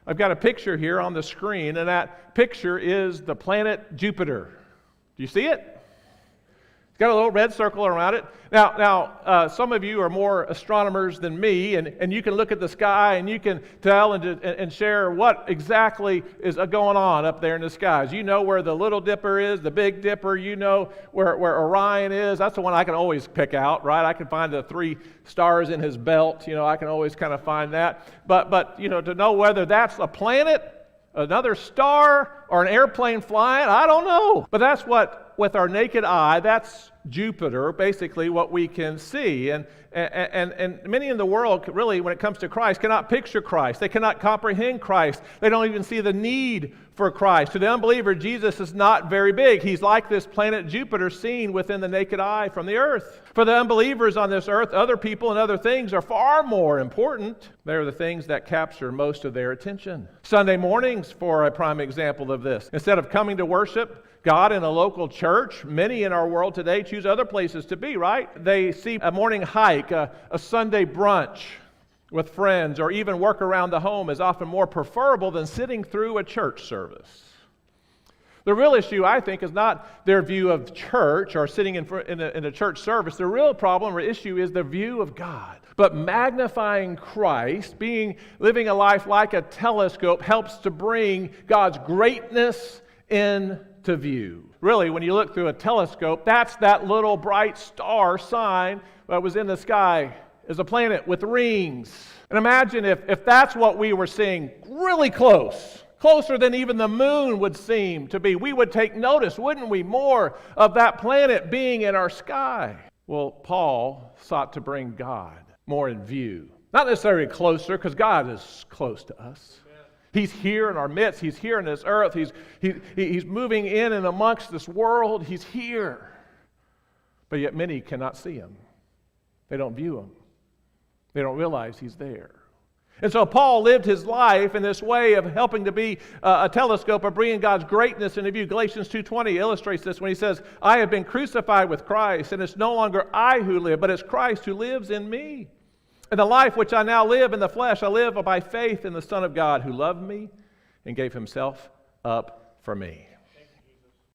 I've got a picture here on the screen, and that picture is the planet Jupiter. Do you see it? It's got a little red circle around it. Now, some of you are more astronomers than me, and you can look at the sky and you can tell and share what exactly is going on up there in the skies. You know where the Little Dipper is, the Big Dipper. You know where Orion is. That's the one I can always pick out, right? I can find the 3 stars in his belt. I can always kind of find that. But to know whether that's a planet, another star, or an airplane flying, I don't know. But that's what, with our naked eye, that's Jupiter, basically what we can see. And many in the world, really, when it comes to Christ, cannot picture Christ. They cannot comprehend Christ. They don't even see the need for Christ. To the unbeliever, Jesus is not very big. He's like this planet Jupiter seen within the naked eye from the earth. For the unbelievers on this earth, other people and other things are far more important. They're the things that capture most of their attention. Sunday mornings, for a prime example of this. Instead of coming to worship God in a local church, many in our world today choose other places to be, right? They see a morning hike, a Sunday brunch with friends, or even work around the home is often more preferable than sitting through a church service. The real issue, I think, is not their view of church or sitting in a church service. The real problem or issue is the view of God. But magnifying Christ, living a life like a telescope, helps to bring God's greatness into view. Really, when you look through a telescope, that's that little bright star sign that was in the sky as a planet with rings. And imagine if that's what we were seeing really closer than even the moon would seem to be. We would take notice, wouldn't we, more of that planet being in our sky. Well, Paul sought to bring God more in view. Not necessarily closer, because God is close to us. He's here in our midst. He's here in this earth. He's moving in and amongst this world. He's here. But yet many cannot see Him. They don't view Him. They don't realize He's there. And so Paul lived his life in this way of helping to be a telescope of bringing God's greatness into view. Galatians 2:20 illustrates this when he says, I have been crucified with Christ, and it's no longer I who live, but it's Christ who lives in me. And the life which I now live in the flesh, I live by faith in the Son of God who loved me and gave Himself up for me.